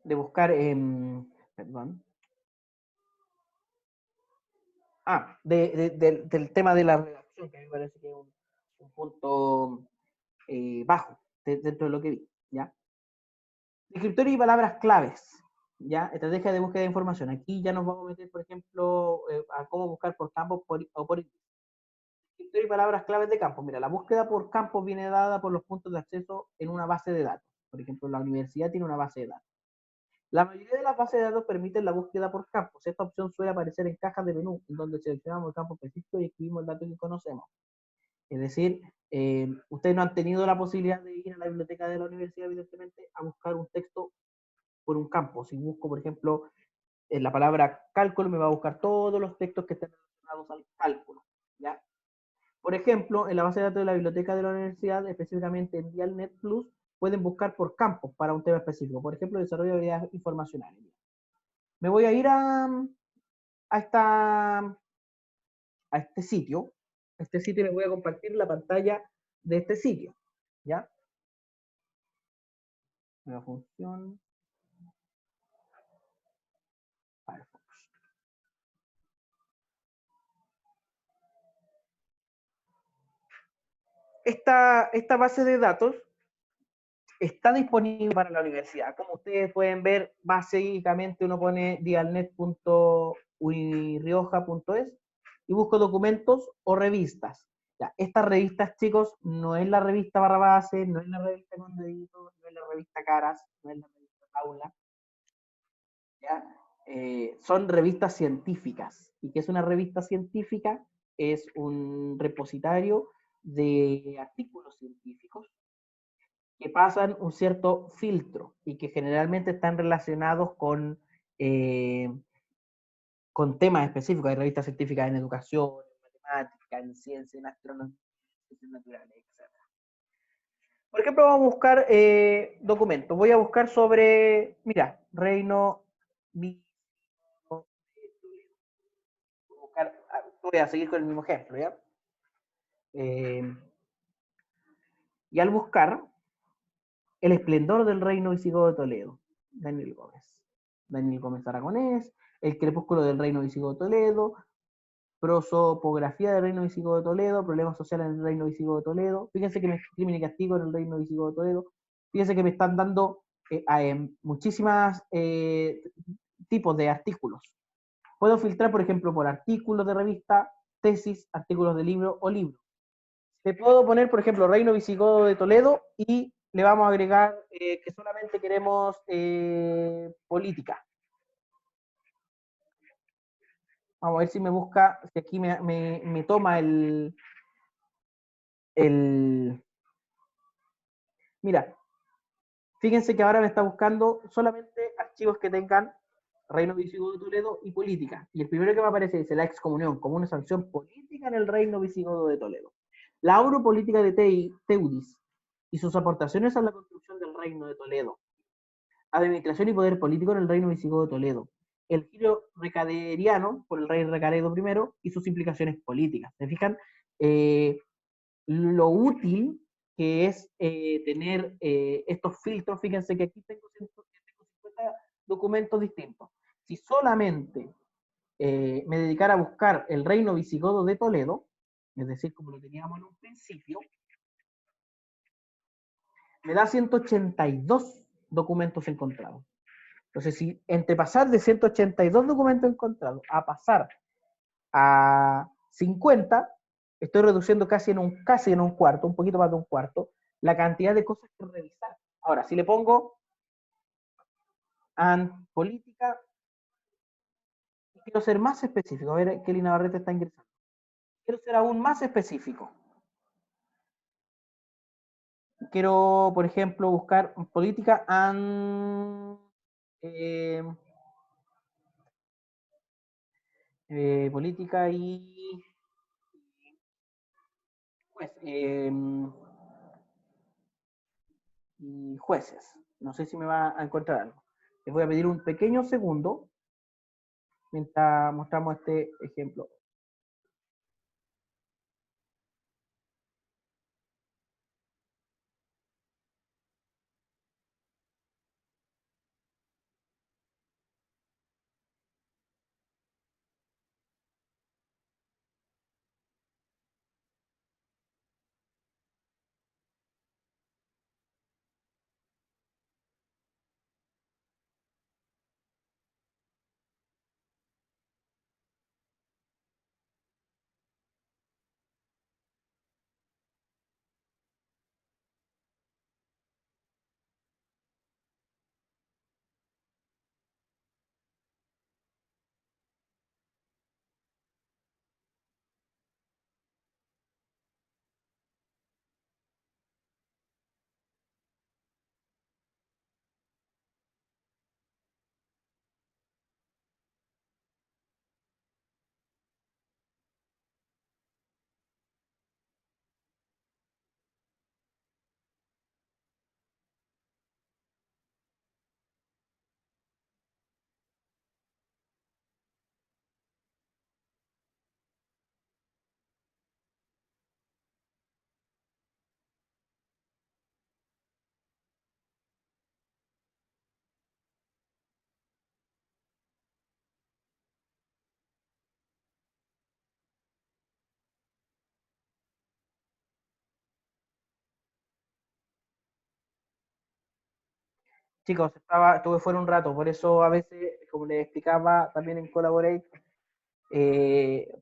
de buscar, perdón, del tema de la redacción, que a mí me parece que es un punto bajo dentro de lo que vi, ¿ya? Descriptores y palabras claves, ¿ya? Estrategia de búsqueda de información. Aquí ya nos vamos a meter, por ejemplo, a cómo buscar por campos o por descriptores y palabras claves de campos. Mira, la búsqueda por campos viene dada por los puntos de acceso en una base de datos. Por ejemplo, la universidad tiene una base de datos. La mayoría de las bases de datos permiten la búsqueda por campos. Esta opción suele aparecer en cajas de menú, en donde seleccionamos el campo específico y escribimos el dato que conocemos. Es decir, ustedes no han tenido la posibilidad de ir a la biblioteca de la universidad, evidentemente, a buscar un texto por un campo. Si busco, por ejemplo, en la palabra cálculo, me va a buscar todos los textos que estén relacionados al cálculo, ¿ya? Por ejemplo, en la base de datos de la biblioteca de la universidad, específicamente en Dialnet Plus, pueden buscar por campos para un tema específico. Por ejemplo, desarrollo de habilidades informacionales. Me voy a ir a este sitio. A este sitio les voy a compartir la pantalla de este sitio, ¿ya? Nueva función. Firefox. Esta base de datos está disponible para la universidad. Como ustedes pueden ver, básicamente uno pone dialnet.unirioja.es y busco documentos o revistas. Ya, estas revistas, chicos, no es la revista Barrabase, no es la revista Con Dedito, no es la revista Caras, no es la revista Paula, ¿ya? Son revistas científicas. ¿Y qué es una revista científica? Es un repositorio de artículos científicos que pasan un cierto filtro y que generalmente están relacionados eh, con temas específicos. Hay revistas científicas en educación, en matemática, en ciencia, en astronomía, en ciencias naturales, etc. Por ejemplo, vamos a buscar documentos. Voy a buscar sobre, mira, Reino Visigodo de Toledo. Voy a seguir con el mismo ejemplo, ¿ya? Eh, y al buscar, el esplendor del reino visigodo de Toledo, Daniel Gómez. Daniel Gómez Aragonés, El crepúsculo del reino visigodo de Toledo, Prosopografía del reino visigodo de Toledo, Problemas sociales en el reino visigodo de Toledo. Fíjense que me crimen y castigo en el reino visigodo de Toledo. Fíjense que me están dando muchísimas tipos de artículos. Puedo filtrar, por ejemplo, por artículos de revista, tesis, artículos de libro o libro. Le puedo poner, por ejemplo, Reino Visigodo de Toledo y le vamos a agregar que solamente queremos política. Vamos a ver si me busca, si aquí me toma el... Mira, fíjense que ahora me está buscando solamente archivos que tengan Reino Visigodo de Toledo y política. Y el primero que me aparece dice la excomunión como una sanción política en el Reino Visigodo de Toledo. La auropolítica de Teudis y sus aportaciones a la construcción del Reino de Toledo. Administración y poder político en el Reino Visigodo de Toledo. El giro recaderiano por el rey Recaredo I y sus implicaciones políticas. ¿Se fijan? Lo útil que es tener estos filtros. Fíjense que aquí tengo 50 documentos distintos. Si solamente me dedicara a buscar el reino visigodo de Toledo, es decir, como lo teníamos en un principio, me da 182 documentos encontrados. Entonces, si entre pasar de 182 documentos encontrados a pasar a 50, estoy reduciendo casi en un cuarto, un poquito más de un cuarto, la cantidad de cosas que revisar. Ahora, si le pongo política, quiero ser más específico, a ver qué Lina Barreta está ingresando. Quiero ser aún más específico. Quiero, por ejemplo, buscar política política pues, y jueces. No sé si me va a encontrar algo. Les voy a pedir un pequeño segundo mientras mostramos este ejemplo. chicos, estuve fuera un rato, por eso a veces, como les explicaba también en Collaborate,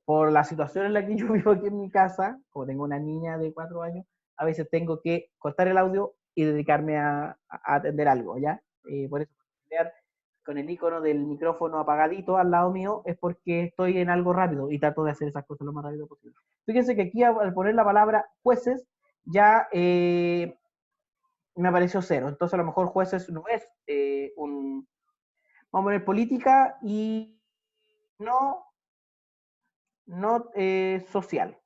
por la situación en la que yo vivo aquí en mi casa, como tengo una niña de 4 años, a veces tengo que cortar el audio y dedicarme a atender algo, ¿ya? Por eso, con el icono del micrófono apagadito al lado mío, es porque estoy en algo rápido y trato de hacer esas cosas lo más rápido posible. Fíjense que aquí al poner la palabra jueces, ya me apareció cero. Entonces a lo mejor jueces no es vamos a poner política y no, no social.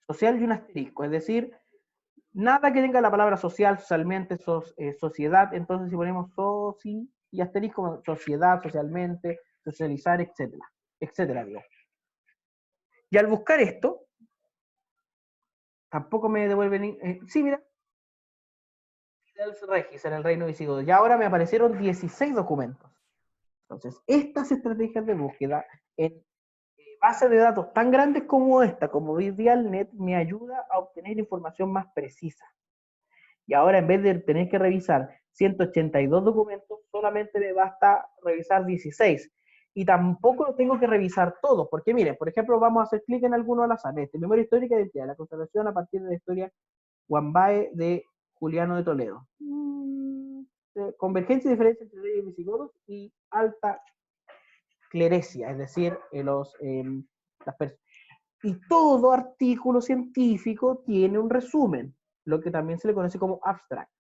Social y un asterisco, es decir, nada que tenga la palabra social, socialmente, sociedad, entonces si ponemos soci y asterisco, sociedad, socialmente, socializar, etcétera, etcétera, digo. Y al buscar esto, tampoco me devuelven, sí, mira, Fidel Regis en el Reino Visigodo, y ahora me aparecieron 16 documentos. Entonces, estas estrategias de búsqueda en bases de datos tan grandes como esta, como VidialNet, me ayuda a obtener información más precisa. Y ahora en vez de tener que revisar 182 documentos, solamente me basta revisar 16. Y tampoco lo tengo que revisar todos, porque miren, por ejemplo, vamos a hacer clic en alguno al azar. Memoria histórica de identidad, la conservación a partir de la historia Guambae de Juliano de Toledo. Convergencia y diferencia entre reyes visigodos y alta clerecia, es decir, las personas. Y todo artículo científico tiene un resumen, lo que también se le conoce como abstract.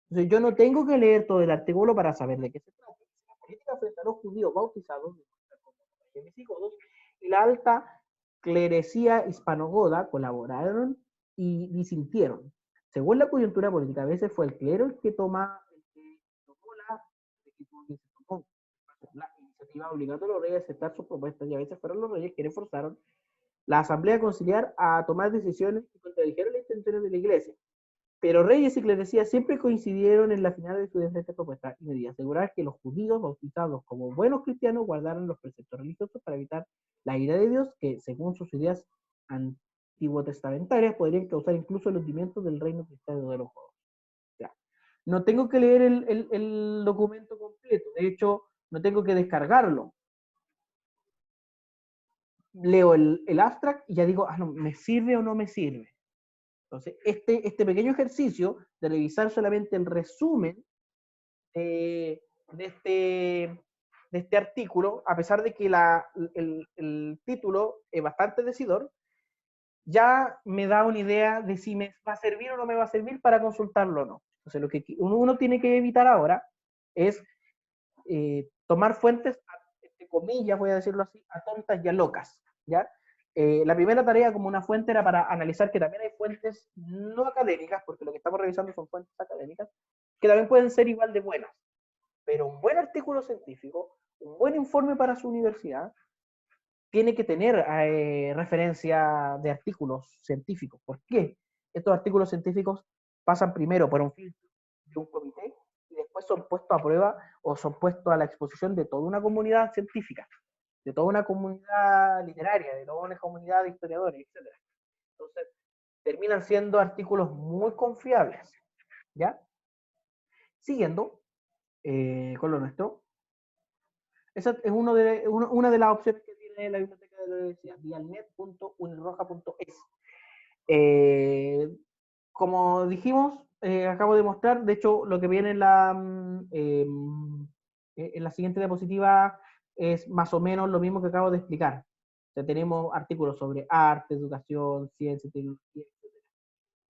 Entonces, yo no tengo que leer todo el artículo para saber de qué se trata. La política frente a los judíos bautizados como visigodos y la alta clerecía hispanogoda colaboraron y disintieron. Según la coyuntura política, a veces fue el clero el que tomó la iniciativa obligando a los reyes a aceptar sus propuestas y a veces fueron los reyes quienes forzaron la asamblea conciliar a tomar decisiones que contradijeron las intenciones de la iglesia. Pero reyes y clerecía siempre coincidieron en la final de sus diferentes propuestas y medidas, asegurar que los judíos bautizados como buenos cristianos guardaran los preceptos religiosos para evitar la ira de Dios que, según sus ideas antiguo-testamentarias, podrían causar incluso el hundimiento del reino cristiano de los juegos. O sea, no tengo que leer el documento completo, de hecho, no tengo que descargarlo. Leo el abstract y ya digo, no, ¿me sirve o no me sirve? Entonces, este pequeño ejercicio de revisar solamente el resumen de este artículo, a pesar de que el título es bastante decidor, ya me da una idea de si me va a servir o no me va a servir para consultarlo o no. Entonces, lo que uno tiene que evitar ahora es tomar fuentes, entre comillas, voy a decirlo así, a tontas y a locas, ¿ya? La primera tarea como una fuente era para analizar que también hay fuentes no académicas, porque lo que estamos revisando son fuentes académicas, que también pueden ser igual de buenas. Pero un buen artículo científico, un buen informe para su universidad, tiene que tener referencia de artículos científicos. ¿Por qué? Estos artículos científicos pasan primero por un filtro de un comité y después son puestos a prueba o son puestos a la exposición de toda una comunidad científica, de toda una comunidad literaria, de toda una comunidad de historiadores, etc. Entonces, terminan siendo artículos muy confiables. ¿Ya? Siguiendo con lo nuestro, esa es una de las opciones que tiene la biblioteca de la universidad, dialnet.unirroja.es. Como dijimos, acabo de mostrar, de hecho, lo que viene en la siguiente diapositiva es más o menos lo mismo que acabo de explicar. O sea, tenemos artículos sobre arte, educación, ciencia, tecnología, etc.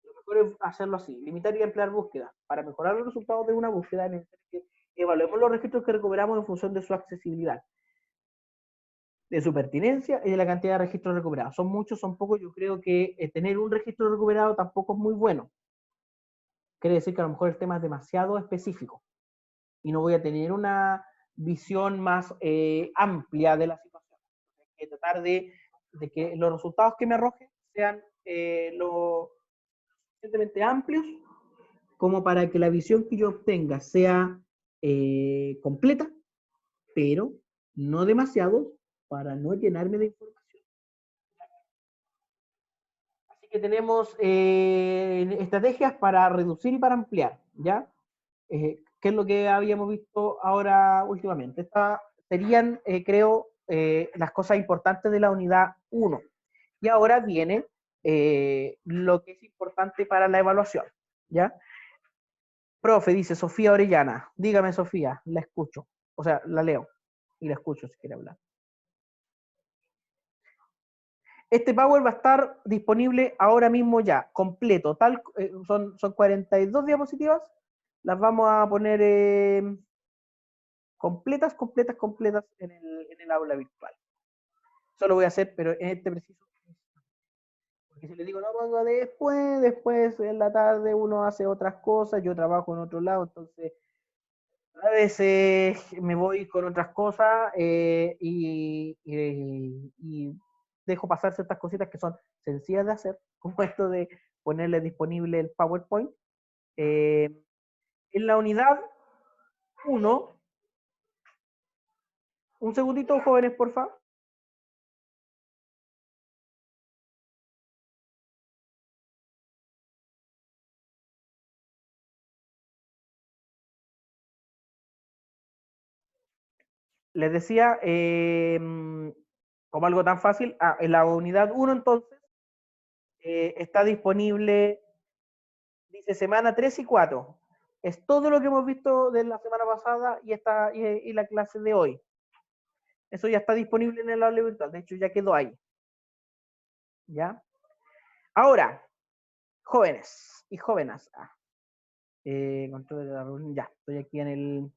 Lo mejor es hacerlo así, limitar y ampliar búsquedas. Para mejorar los resultados de una búsqueda, es necesario que evaluemos los registros que recuperamos en función de su accesibilidad, de su pertinencia y de la cantidad de registros recuperados. Son muchos, son pocos, yo creo que tener un registro recuperado tampoco es muy bueno. Quiere decir que a lo mejor el tema es demasiado específico y no voy a tener una visión más amplia de la situación. Hay que tratar de que los resultados que me arrojen sean lo suficientemente amplios como para que la visión que yo obtenga sea completa, pero no demasiado para no llenarme de información. que tenemos estrategias para reducir y para ampliar, ¿ya? ¿Qué es lo que habíamos visto ahora últimamente? Estas serían, creo, las cosas importantes de la unidad 1. Y ahora viene lo que es importante para la evaluación, ¿ya? Profe, dice Sofía Orellana. Dígame, Sofía, la escucho. O sea, la leo y la escucho si quiere hablar. Este Power va a estar disponible ahora mismo ya, completo. Son 42 diapositivas. Las vamos a poner completas en el aula virtual. Eso lo voy a hacer, pero en este preciso. Porque si le digo, no pongo después en la tarde uno hace otras cosas, yo trabajo en otro lado, entonces a veces me voy con otras cosas y dejo pasar ciertas cositas que son sencillas de hacer, como esto de ponerle disponible el PowerPoint. En la unidad 1, un segundito, jóvenes, por favor. Les decía, como algo tan fácil, en la unidad 1 entonces está disponible, dice semana 3 y 4. Es todo lo que hemos visto de la semana pasada y la clase de hoy. Eso ya está disponible en el aula virtual, de hecho ya quedó ahí. ¿Ya? Ahora, jóvenes y jóvenes. Control de la reunión, ya, estoy aquí en el...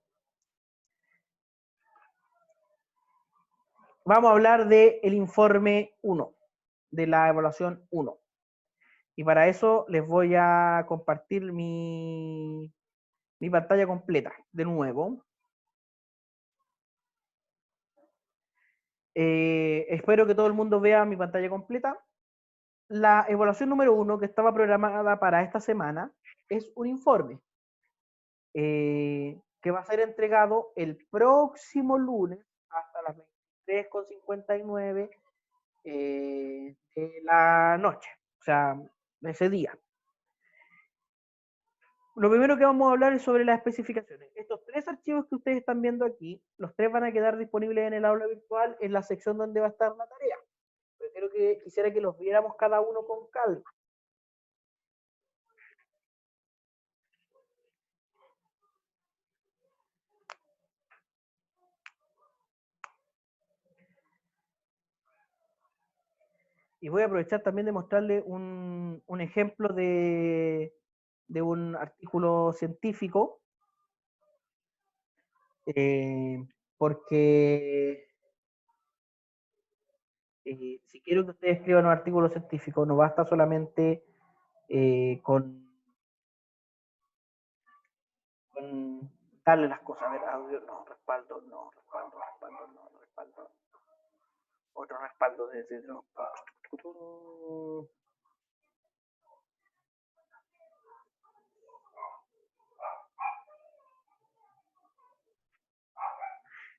Vamos a hablar del informe 1, de la evaluación 1. Y para eso les voy a compartir mi pantalla completa, de nuevo. Espero que todo el mundo vea mi pantalla completa. La evaluación número 1, que estaba programada para esta semana, es un informe que va a ser entregado el próximo lunes hasta las 23:59 de la noche, o sea, ese día. Lo primero que vamos a hablar es sobre las especificaciones. Estos 3 archivos que ustedes están viendo aquí, los 3 van a quedar disponibles en el aula virtual en la sección donde va a estar la tarea. Pero quisiera que los viéramos cada uno con calma. Y voy a aprovechar también de mostrarle un ejemplo de un artículo científico, porque si quiero que ustedes escriban un artículo científico, no basta solamente con darle las cosas. A ver, audio, no, respaldo, no, respaldo, no, respaldo. Otro respaldo desde Dropbox.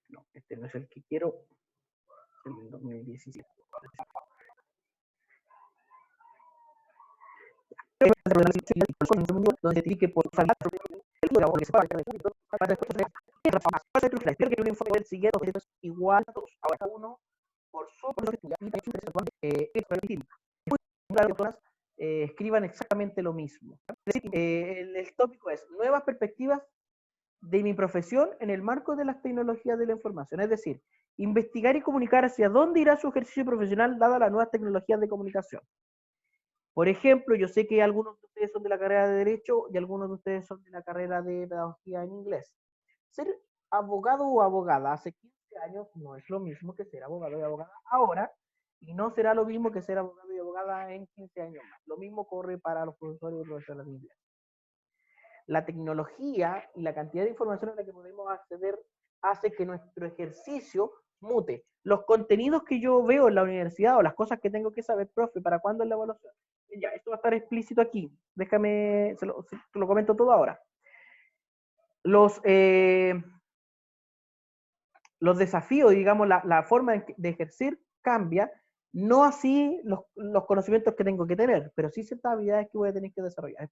No, este no es el que quiero. Es el 2017. Donde identifique por salvar porque se paga que un informe del siguiente es igual a todos. Ahora uno por su las personas escriban exactamente lo mismo. Es decir, el tópico es nuevas perspectivas de mi profesión en el marco de las tecnologías de la información. Es decir, investigar y comunicar hacia dónde irá su ejercicio profesional dada las nuevas tecnologías de comunicación. Por ejemplo, yo sé que algunos de ustedes son de la carrera de Derecho y algunos de ustedes son de la carrera de Pedagogía en Inglés. Ser abogado o abogada hace 15 años no es lo mismo que ser abogado y abogada ahora, y no será lo mismo que ser abogado y abogada en 15 años más. Lo mismo corre para los profesores y profesoras de inglés. La tecnología y la cantidad de información a la que podemos acceder hace que nuestro ejercicio mute. Los contenidos que yo veo en la universidad o las cosas que tengo que saber, profe, ¿para cuándo es la evaluación? Ya, esto va a estar explícito aquí. Déjame, se lo comento todo ahora. Los desafíos, digamos, la forma de ejercer cambia No así los conocimientos que tengo que tener, pero sí ciertas habilidades que voy a tener que desarrollar.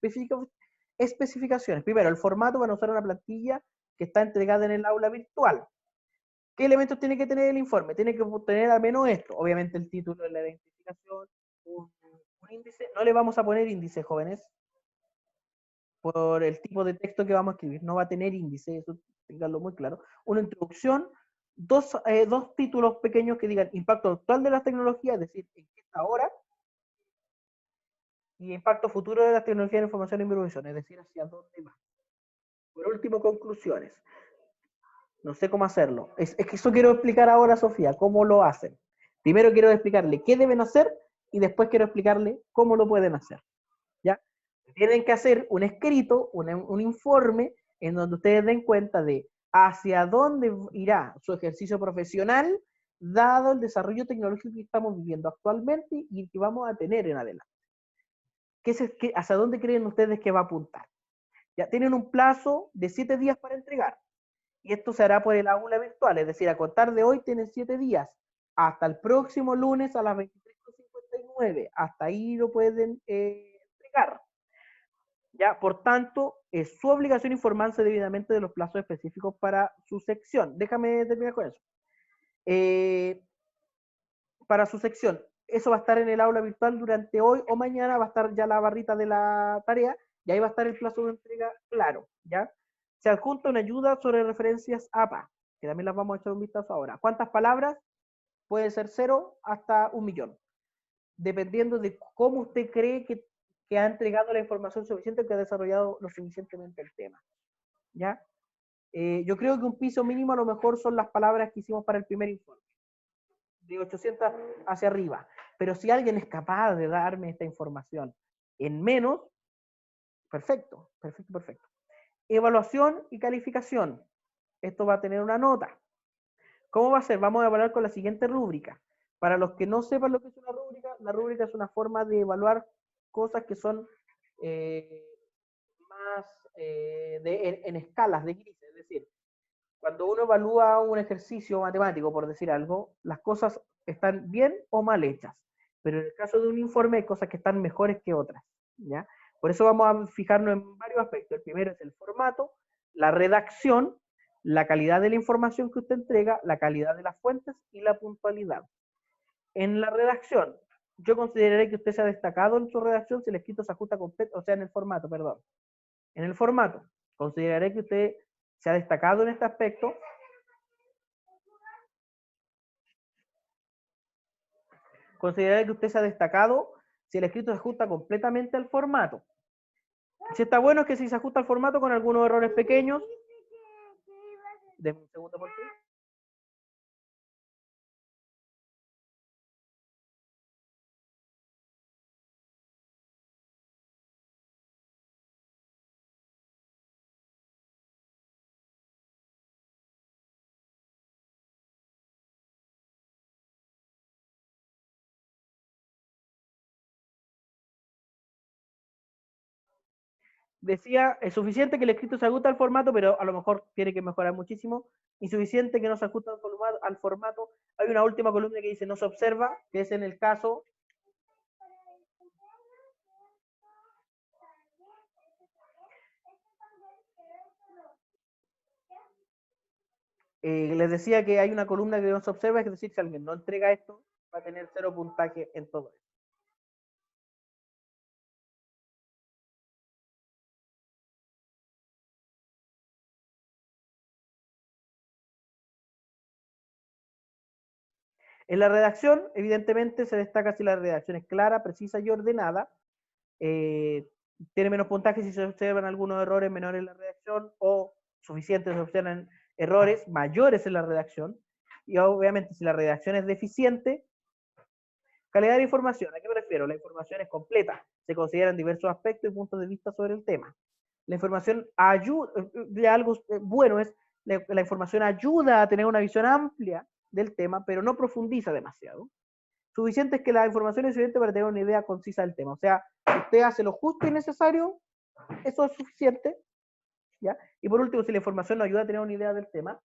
Especificaciones. Primero, el formato para usar una plantilla que está entregada en el aula virtual. ¿Qué elementos tiene que tener el informe? Tiene que tener al menos esto. Obviamente el título, la identificación, un índice. No le vamos a poner índice, jóvenes, por el tipo de texto que vamos a escribir. No va a tener índice, eso tenganlo muy claro. Una introducción, dos títulos pequeños que digan impacto actual de las tecnologías, es decir, en qué está ahora, y impacto futuro de las tecnologías de información e información, es decir, hacia dónde va. Por último, conclusiones. No sé cómo hacerlo. Es que eso quiero explicar ahora, Sofía, cómo lo hacen. Primero quiero explicarle qué deben hacer y después quiero explicarle cómo lo pueden hacer. ¿Ya? Tienen que hacer un escrito, un informe, en donde ustedes den cuenta de hacia dónde irá su ejercicio profesional, dado el desarrollo tecnológico que estamos viviendo actualmente y que vamos a tener en adelante. ¿Hacia dónde creen ustedes que va a apuntar? Ya tienen un plazo de 7 días para entregar. Y esto se hará por el aula virtual, es decir, a contar de hoy tienen 7 días, hasta el próximo lunes a las 23:59, hasta ahí lo pueden entregar. ¿Ya? Por tanto, es su obligación informarse debidamente de los plazos específicos para su sección. Déjame terminar con eso. Para su sección, eso va a estar en el aula virtual durante hoy o mañana, va a estar ya la barrita de la tarea, y ahí va a estar el plazo de entrega claro, ¿ya? Se adjunta una ayuda sobre referencias APA, que también las vamos a echar un vistazo ahora. ¿Cuántas palabras? Puede ser 0 hasta 1.000.000, dependiendo de cómo usted cree que ha entregado la información suficiente, que ha desarrollado lo suficientemente el tema, ¿ya? Yo creo que un piso mínimo a lo mejor son las palabras que hicimos para el primer informe, de 800 hacia arriba. Pero si alguien es capaz de darme esta información en menos, perfecto, perfecto, perfecto. Evaluación y calificación. Esto va a tener una nota. ¿Cómo va a ser? Vamos a evaluar con la siguiente rúbrica. Para los que no sepan lo que es una rúbrica, la rúbrica es una forma de evaluar cosas que son más en escalas de grises. Es decir, cuando uno evalúa un ejercicio matemático, por decir algo, las cosas están bien o mal hechas. Pero en el caso de un informe hay cosas que están mejores que otras, ¿ya? Por eso vamos a fijarnos en varios aspectos. El primero es el formato, la redacción, la calidad de la información que usted entrega, la calidad de las fuentes y la puntualidad. En la redacción, yo consideraré que usted se ha destacado en su redacción si el escrito se ajusta completo, o sea, en el formato, perdón. En el formato, consideraré que usted se ha destacado en este aspecto. Consideraré que usted se ha destacado si el escrito se ajusta completamente al formato. Si está bueno es que si se ajusta al formato con algunos errores pequeños. Deme un segundo por favor. Decía, es suficiente que el escrito se ajuste al formato, pero a lo mejor tiene que mejorar muchísimo. Insuficiente que no se ajuste al formato. Hay una última columna que dice no se observa, que es en el caso les decía que hay una columna que no se observa, es decir, si alguien no entrega esto, va a tener 0 puntaje en todo esto. En la redacción, evidentemente, se destaca si la redacción es clara, precisa y ordenada. Tiene menos puntaje si se observan algunos errores menores en la redacción o suficientes se observan errores mayores en la redacción. Y obviamente, si la redacción es deficiente, calidad de información. ¿A qué me refiero? La información es completa. Se consideran diversos aspectos y puntos de vista sobre el tema. La información ayuda, de algo bueno es, la información ayuda a tener una visión amplia del tema, pero no profundiza demasiado. Suficiente es que la información es suficiente para tener una idea concisa del tema. O sea, si usted hace lo justo y necesario, eso es suficiente, ¿ya? Y por último, si la información no ayuda a tener una idea del tema,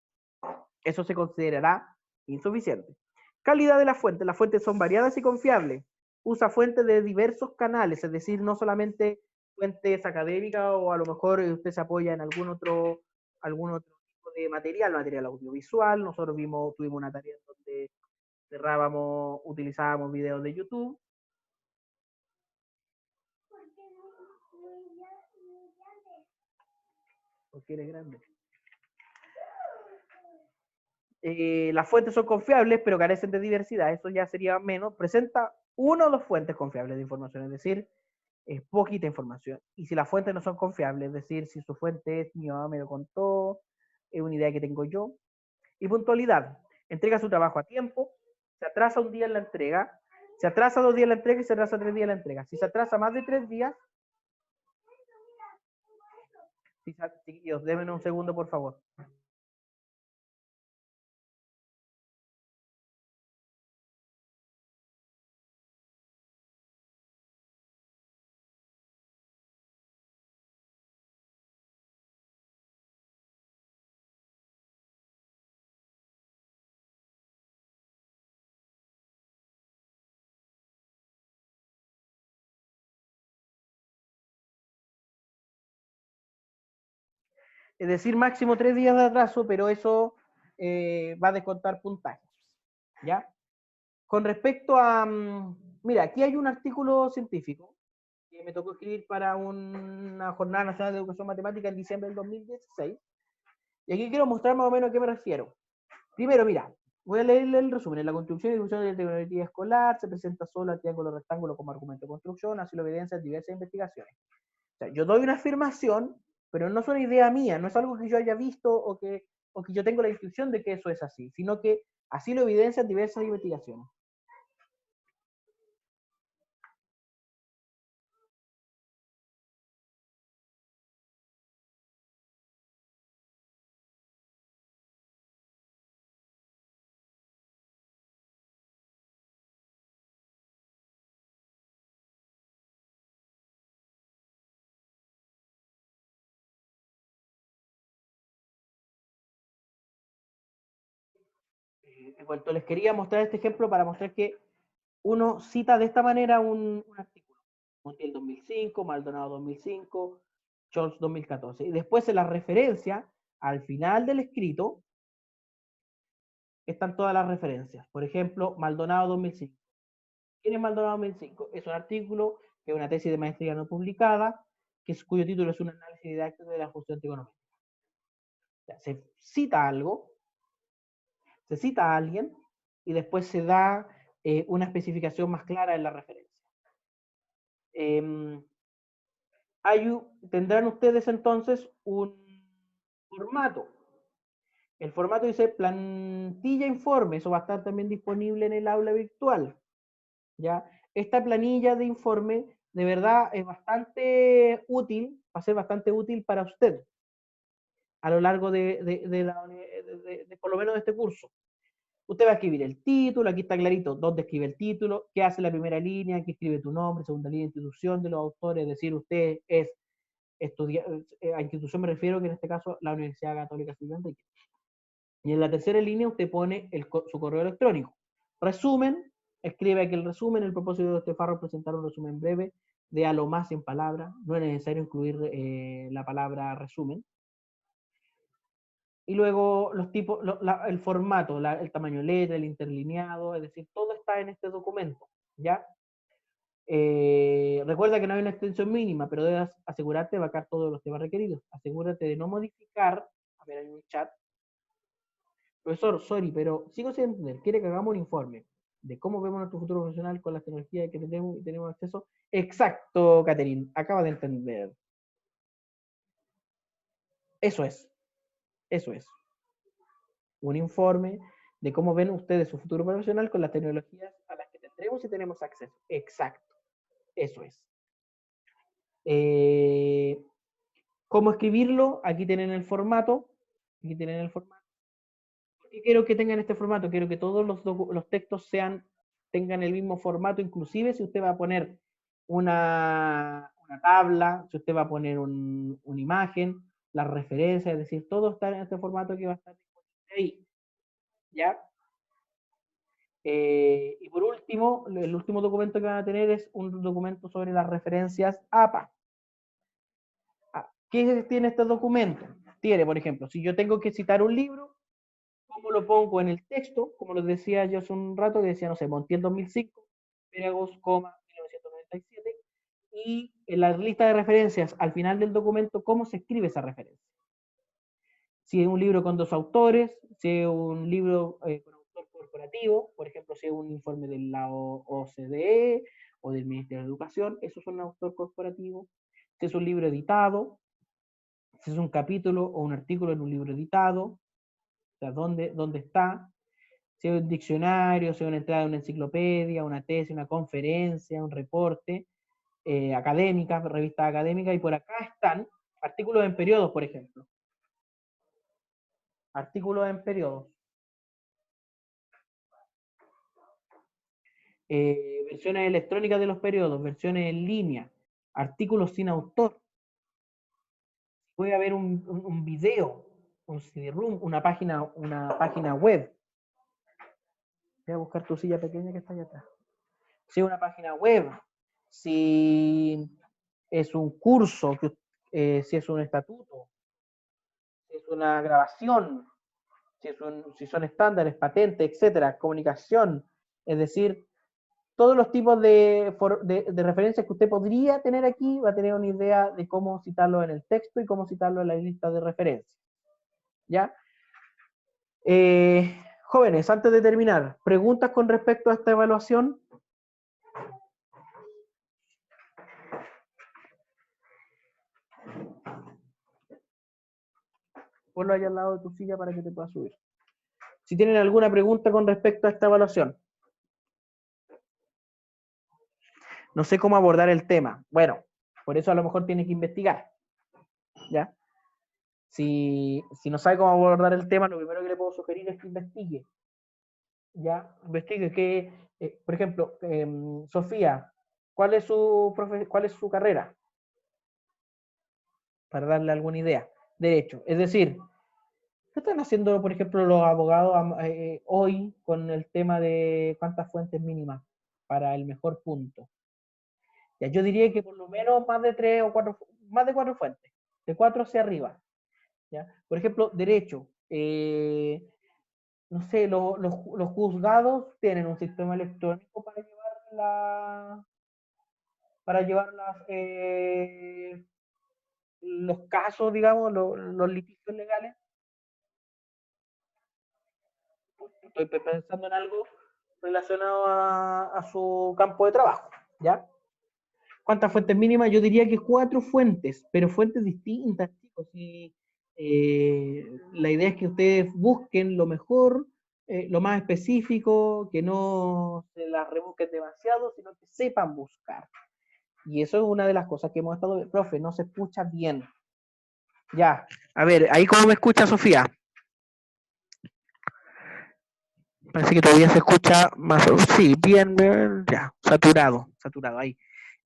eso se considerará insuficiente. Calidad de las fuentes son variadas y confiables. Usa fuentes de diversos canales, es decir, no solamente fuentes académicas o a lo mejor usted se apoya en algún otro tipo de material audiovisual. Nosotros tuvimos una tarea donde utilizábamos videos de YouTube. Porque eres grande. Las fuentes son confiables, pero carecen de diversidad. Eso ya sería menos. Presenta una o dos fuentes confiables de información, es decir, es poquita información. Y si las fuentes no son confiables, es decir, si su fuente es mi mamá me lo contó, es una idea que tengo yo. Y puntualidad. Entrega su trabajo a tiempo, se atrasa un día en la entrega, se atrasa 2 días en la entrega y se atrasa 3 días en la entrega. Si se atrasa más de 3 días, chiquillos, denme un segundo, por favor. Es decir, máximo 3 días de atraso, pero eso va a descontar puntaje. ¿Ya? Con respecto a... mira, aquí hay un artículo científico que me tocó escribir para una Jornada Nacional de Educación Matemática en diciembre del 2016. Y aquí quiero mostrar más o menos a qué me refiero. Primero, mira, voy a leerle el resumen. En la construcción y distribución de la tecnología escolar se presenta solo el triángulo rectángulo como argumento de construcción, así lo evidencian diversas investigaciones. O sea, yo doy una afirmación, pero no es una idea mía, no es algo que yo haya visto o que yo tengo la intuición de que eso es así, sino que así lo evidencian diversas investigaciones. En cuanto les quería mostrar este ejemplo para mostrar que uno cita de esta manera un artículo. Montiel 2005, Maldonado 2005, Scholz 2014. Y después en la referencia, al final del escrito, están todas las referencias. Por ejemplo, Maldonado 2005. ¿Quién es Maldonado 2005? Es un artículo que es una tesis de maestría no publicada, cuyo título es un análisis didáctico de la función trigonométrica. O sea, se cita algo, se cita a alguien y después se da una especificación más clara en la referencia. Eh, tendrán ustedes entonces un formato. El formato dice plantilla informe, eso va a estar también disponible en el aula virtual. ¿Ya? Esta planilla de informe de verdad es bastante útil, va a ser bastante útil para usted a lo largo de por lo menos de este curso. Usted va a escribir el título, aquí está clarito dónde escribe el título, qué hace la primera línea, qué escribe tu nombre, segunda línea, institución de los autores, es decir, usted es estudiante, a institución me refiero que en este caso la Universidad Católica Silvia Enrique. Y en la tercera línea usted pone su correo electrónico. Resumen, escribe aquí el resumen. El propósito de este farro es presentar un resumen breve de a lo más 100 palabras. No es necesario incluir la palabra resumen. Y luego los tipos, el formato, el tamaño de letra, el interlineado, es decir, todo está en este documento. ¿Ya? Recuerda que no hay una extensión mínima, pero debes asegurarte de abarcar todos los temas requeridos. Asegúrate de no modificar. A ver, hay un chat. Profesor, sorry, pero sigo sin entender. ¿Quiere que hagamos un informe de cómo vemos nuestro futuro profesional con las tecnologías que tenemos y tenemos acceso? Exacto, Catherine. Acaba de entender. Eso es. Eso es. Un informe de cómo ven ustedes su futuro profesional con las tecnologías a las que tendremos y tenemos acceso. Exacto. Eso es. ¿Cómo escribirlo? Aquí tienen el formato. Aquí tienen el formato. ¿Por qué quiero que tengan este formato? Quiero que todos los textos tengan el mismo formato, inclusive si usted va a poner una tabla, si usted va a poner una imagen, las referencias, es decir, todo está en este formato que va a estar disponible ahí. ¿Ya? Y por último, el último documento que van a tener es un documento sobre las referencias APA. ¿Qué tiene este documento? Tiene, por ejemplo, si yo tengo que citar un libro, ¿cómo lo pongo en el texto? Como les decía yo hace un rato, que decía, no sé, Montiel 2005, Penagos, 1997, y en la lista de referencias, al final del documento, ¿cómo se escribe esa referencia? Si es un libro con dos autores, si es un libro con autor corporativo, por ejemplo, si es un informe de la OCDE o del Ministerio de Educación, eso es un autor corporativo. Si es un libro editado, si es un capítulo o un artículo en un libro editado, o sea, ¿dónde está? Si es un diccionario, si es una entrada en una enciclopedia, una tesis, una conferencia, un reporte, académica, revistas académicas, y por acá están artículos en periodos, por ejemplo. Artículos en periodos. Versiones electrónicas de los periodos, versiones en línea, artículos sin autor. Puede haber un video, un CD-ROOM, una página web. Voy a buscar tu silla pequeña que está allá atrás. Si es una página web, si es un curso, si es un estatuto, si es una grabación, si son estándares, patentes, etcétera, comunicación, es decir, todos los tipos de referencias que usted podría tener aquí, va a tener una idea de cómo citarlo en el texto y cómo citarlo en la lista de referencias. ¿Ya? Jóvenes, antes de terminar, ¿preguntas con respecto a esta evaluación? Ponlo ahí al lado de tu silla para que te puedas subir. Si tienen alguna pregunta con respecto a esta evaluación. No sé cómo abordar el tema. Bueno, por eso a lo mejor tiene que investigar. ¿Ya? Si no sabe cómo abordar el tema, lo primero que le puedo sugerir es que investigue. ¿Ya? Investigue que, por ejemplo, Sofía, ¿cuál es su carrera? Para darle alguna idea. Derecho. Es decir, ¿qué están haciendo, por ejemplo, los abogados hoy con el tema de cuántas fuentes mínimas para el mejor punto? Ya, yo diría que por lo menos más de 3 o 4, más de 4 fuentes, de 4 hacia arriba. ¿Ya? Por ejemplo, derecho. No sé, los juzgados tienen un sistema electrónico para llevar los casos, digamos, los litigios legales. Estoy pensando en algo relacionado a su campo de trabajo, ¿ya? ¿Cuántas fuentes mínimas? Yo diría que 4 fuentes, pero fuentes distintas, chicos. Y, la idea es que ustedes busquen lo mejor, lo más específico, que no se las rebusquen demasiado, sino que sepan buscar. Y eso es una de las cosas que hemos estado... Profe, no se escucha bien. Ya, a ver, ¿ahí cómo me escucha Sofía? Parece que todavía se escucha más... Sí, bien, ya, saturado, ahí.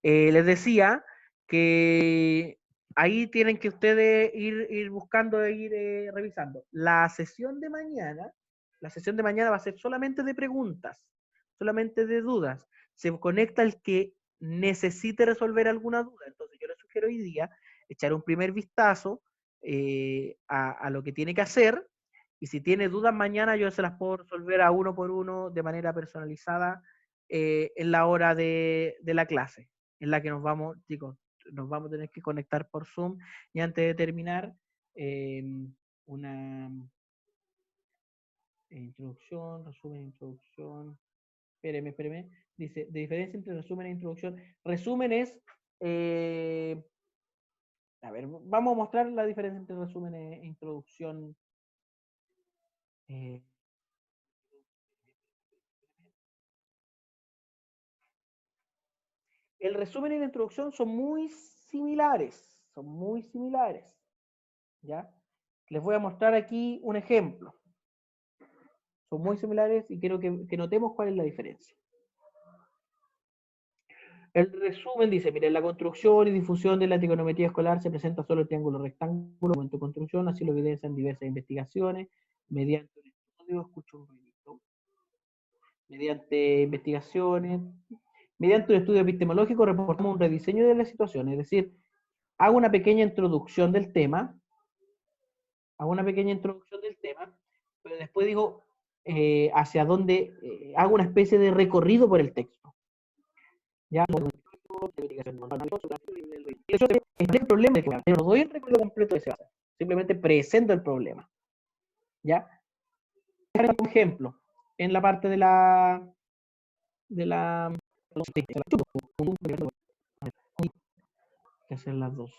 Les decía que ahí tienen que ustedes ir buscando e ir revisando. La sesión de mañana va a ser solamente de preguntas, solamente de dudas. Se conecta el que necesite resolver alguna duda. Entonces yo les sugiero hoy día echar un primer vistazo a lo que tiene que hacer, y si tiene dudas mañana yo se las puedo resolver a uno por uno de manera personalizada en la hora de la clase, en la que nos vamos, chicos, nos vamos a tener que conectar por Zoom. Y antes de terminar, una introducción, resumen, introducción. Espéreme. Dice, de diferencia entre resumen e introducción. Resumen es, a ver, vamos a mostrar la diferencia entre resumen e introducción. El resumen y la introducción son muy similares, ¿ya? Les voy a mostrar aquí un ejemplo. Son muy similares y quiero que notemos cuál es la diferencia. El resumen dice, miren, la construcción y difusión de la trigonometría escolar se presenta solo el triángulo rectángulo en tu construcción, así lo evidencian diversas investigaciones, mediante un estudio, escucho un ruidito. mediante investigaciones, mediante un estudio epistemológico, reportamos un rediseño de la situación, es decir, hago una pequeña introducción del tema, pero después digo hacia dónde, hago una especie de recorrido por el texto. ¿Ya? Eso es el problema, no doy el recorrido completo de ese base, simplemente presento el problema. ¿Ya? Un ejemplo, en la parte de la que hacer las dos.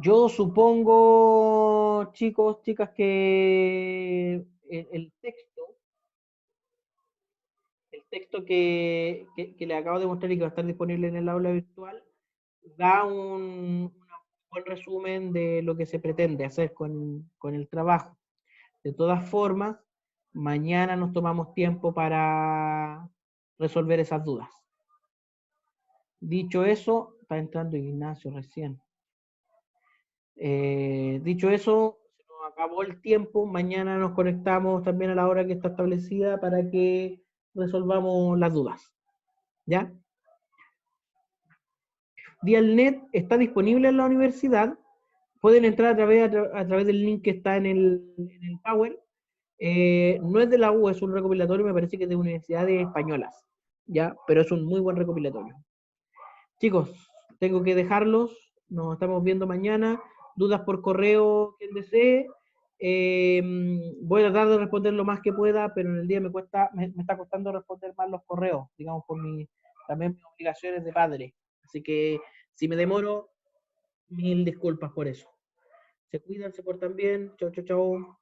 Yo supongo, chicos, chicas, que el texto que les acabo de mostrar y que va a estar disponible en el aula virtual da un buen resumen de lo que se pretende hacer con el trabajo. De todas formas, mañana nos tomamos tiempo para resolver esas dudas. Dicho eso, está entrando Ignacio recién. Dicho eso, se nos acabó el tiempo. Mañana nos conectamos también a la hora que está establecida para que resolvamos las dudas. ¿Ya? Dialnet está disponible en la universidad. Pueden entrar a través del link que está en el Power. No es de la U, es un recopilatorio, me parece que es de universidades españolas. ¿Ya? Pero es un muy buen recopilatorio. Chicos, tengo que dejarlos. Nos estamos viendo mañana. Dudas por correo, quien desee. Voy a tratar de responder lo más que pueda, pero en el día me está costando responder más los correos, digamos, por también mis obligaciones de padre. Así que si me demoro, mil disculpas por eso. Se cuidan, se portan bien. Chau, chau, chau.